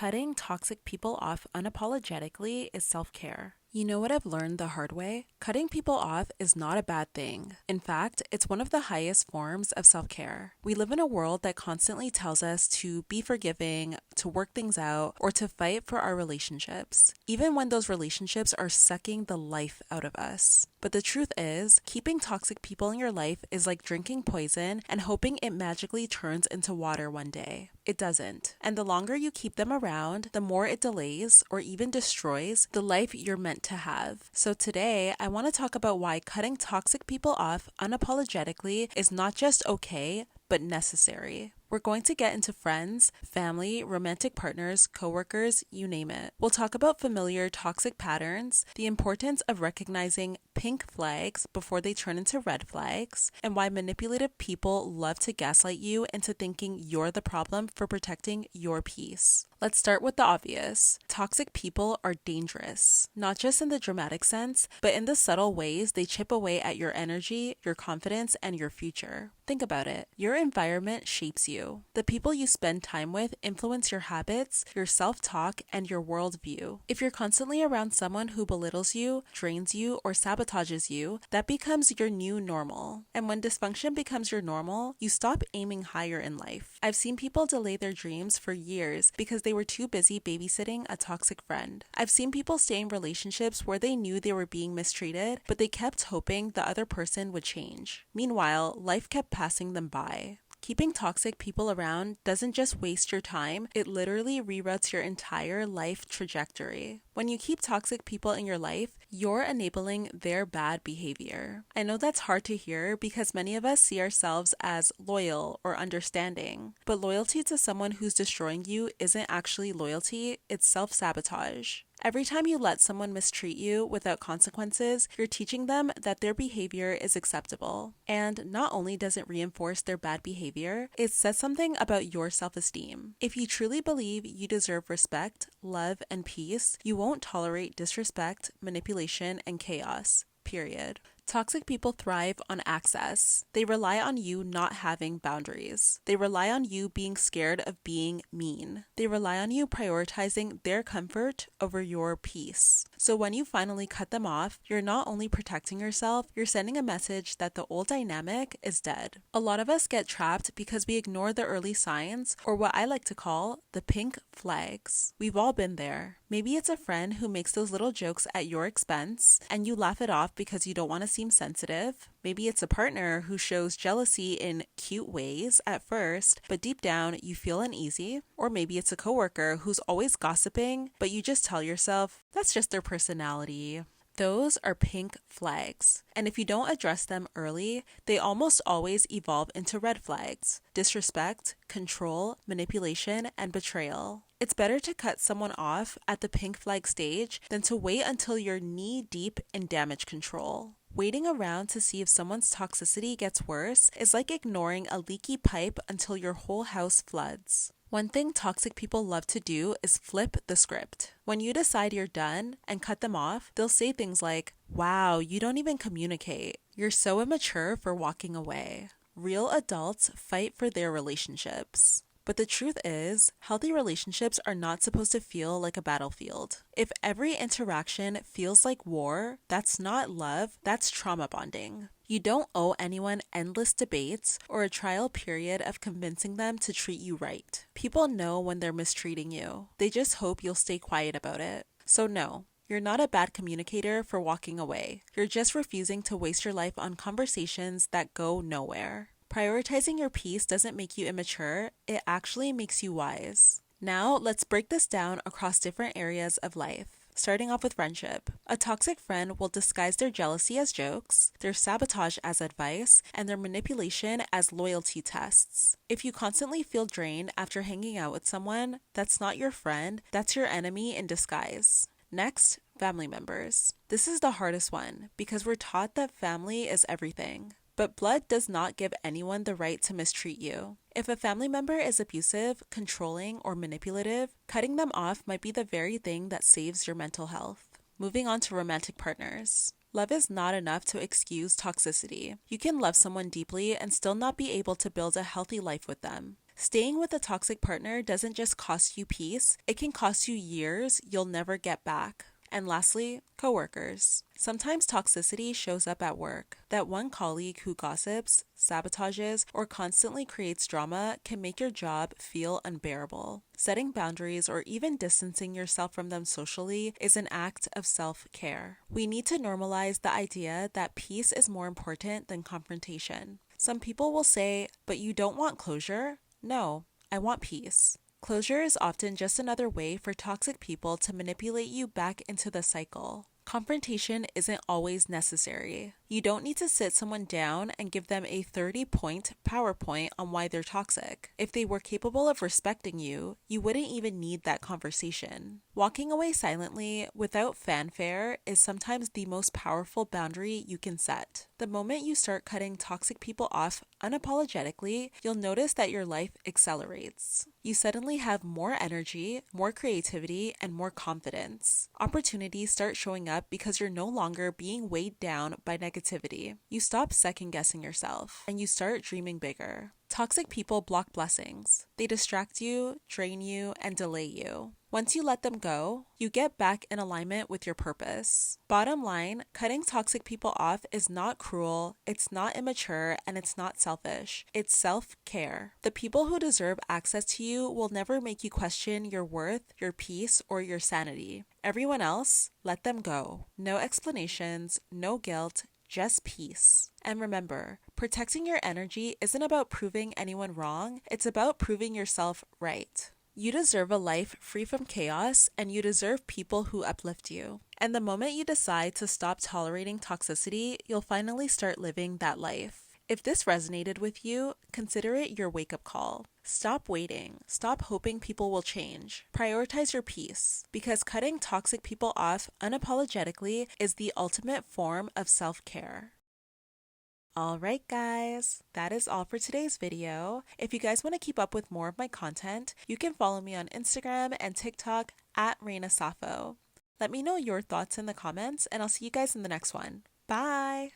Cutting toxic people off unapologetically is self-care. You know what I've learned the hard way? Cutting people off is not a bad thing. In fact, it's one of the highest forms of self-care. We live in a world that constantly tells us to be forgiving, to work things out, or to fight for our relationships, even when those relationships are sucking the life out of us. But the truth is, keeping toxic people in your life is like drinking poison and hoping it magically turns into water one day. It doesn't. And the longer you keep them around, the more it delays or even destroys the life you're meant to have. So today, I want to talk about why cutting toxic people off unapologetically is not just okay, but necessary. We're going to get into friends, family, romantic partners, coworkers, you name it. We'll talk about familiar toxic patterns, the importance of recognizing pink flags before they turn into red flags, and why manipulative people love to gaslight you into thinking you're the problem for protecting your peace. Let's start with the obvious. Toxic people are dangerous, not just in the dramatic sense, but in the subtle ways they chip away at your energy, your confidence, and your future. Think about it. Your environment shapes you. The people you spend time with influence your habits, your self-talk, and your worldview. If you're constantly around someone who belittles you, drains you, or sabotages you, that becomes your new normal. And when dysfunction becomes your normal, you stop aiming higher in life. I've seen people delay their dreams for years because they were too busy babysitting a toxic friend. I've seen people stay in relationships where they knew they were being mistreated, but they kept hoping the other person would change. Meanwhile, life kept passing them by. Keeping toxic people around doesn't just waste your time, it literally reroutes your entire life trajectory. When you keep toxic people in your life, you're enabling their bad behavior. I know that's hard to hear because many of us see ourselves as loyal or understanding, but loyalty to someone who's destroying you isn't actually loyalty, it's self-sabotage. Every time you let someone mistreat you without consequences, you're teaching them that their behavior is acceptable. And not only does it reinforce their bad behavior, it says something about your self-esteem. If you truly believe you deserve respect, love, and peace, you won't tolerate disrespect, manipulation, and chaos. Period. Toxic people thrive on access. They rely on you not having boundaries. They rely on you being scared of being mean. They rely on you prioritizing their comfort over your peace. So when you finally cut them off, you're not only protecting yourself, you're sending a message that the old dynamic is dead. A lot of us get trapped because we ignore the early signs, or what I like to call the pink flags. We've all been there. Maybe it's a friend who makes those little jokes at your expense, and you laugh it off because you don't want to seem sensitive. Maybe it's a partner who shows jealousy in cute ways at first, but deep down you feel uneasy. Or maybe it's a coworker who's always gossiping, but you just tell yourself, that's just their personality. Those are pink flags. And if you don't address them early, they almost always evolve into red flags: disrespect, control, manipulation, and betrayal. It's better to cut someone off at the pink flag stage than to wait until you're knee deep in damage control. Waiting around to see if someone's toxicity gets worse is like ignoring a leaky pipe until your whole house floods. One thing toxic people love to do is flip the script. When you decide you're done and cut them off, they'll say things like, "Wow, you don't even communicate. You're so immature for walking away." Real adults fight for their relationships. But the truth is, healthy relationships are not supposed to feel like a battlefield. If every interaction feels like war, that's not love, that's trauma bonding. You don't owe anyone endless debates or a trial period of convincing them to treat you right. People know when they're mistreating you. They just hope you'll stay quiet about it. So no, you're not a bad communicator for walking away. You're just refusing to waste your life on conversations that go nowhere. Prioritizing your peace doesn't make you immature, it actually makes you wise. Now, let's break this down across different areas of life. Starting off with friendship. A toxic friend will disguise their jealousy as jokes, their sabotage as advice, and their manipulation as loyalty tests. If you constantly feel drained after hanging out with someone, that's not your friend, that's your enemy in disguise. Next, family members. This is the hardest one because we're taught that family is everything. But blood does not give anyone the right to mistreat you. If a family member is abusive, controlling, or manipulative, cutting them off might be the very thing that saves your mental health. Moving on to romantic partners. Love is not enough to excuse toxicity. You can love someone deeply and still not be able to build a healthy life with them. Staying with a toxic partner doesn't just cost you peace, it can cost you years you'll never get back. And lastly, coworkers. Sometimes toxicity shows up at work. That one colleague who gossips, sabotages, or constantly creates drama can make your job feel unbearable. Setting boundaries or even distancing yourself from them socially is an act of self-care. We need to normalize the idea that peace is more important than confrontation. Some people will say, "But you don't want closure?" No, I want peace. Closure is often just another way for toxic people to manipulate you back into the cycle. Confrontation isn't always necessary. You don't need to sit someone down and give them a 30-point PowerPoint on why they're toxic. If they were capable of respecting you, you wouldn't even need that conversation. Walking away silently, without fanfare, is sometimes the most powerful boundary you can set. The moment you start cutting toxic people off unapologetically, you'll notice that your life accelerates. You suddenly have more energy, more creativity, and more confidence. Opportunities start showing up because you're no longer being weighed down by negativity. You stop second-guessing yourself, and you start dreaming bigger. Toxic people block blessings. They distract you, drain you, and delay you. Once you let them go, you get back in alignment with your purpose. Bottom line, cutting toxic people off is not cruel, it's not immature, and it's not selfish. It's self-care. The people who deserve access to you will never make you question your worth, your peace, or your sanity. Everyone else, let them go. No explanations, no guilt, just peace. And remember, protecting your energy isn't about proving anyone wrong, it's about proving yourself right. You deserve a life free from chaos, and you deserve people who uplift you. And the moment you decide to stop tolerating toxicity, you'll finally start living that life. If this resonated with you, consider it your wake-up call. Stop waiting. Stop hoping people will change. Prioritize your peace, because cutting toxic people off unapologetically is the ultimate form of self-care. Alright guys, that is all for today's video. If you guys want to keep up with more of my content, you can follow me on Instagram and TikTok at Reina Safo. Let me know your thoughts in the comments, and I'll see you guys in the next one. Bye!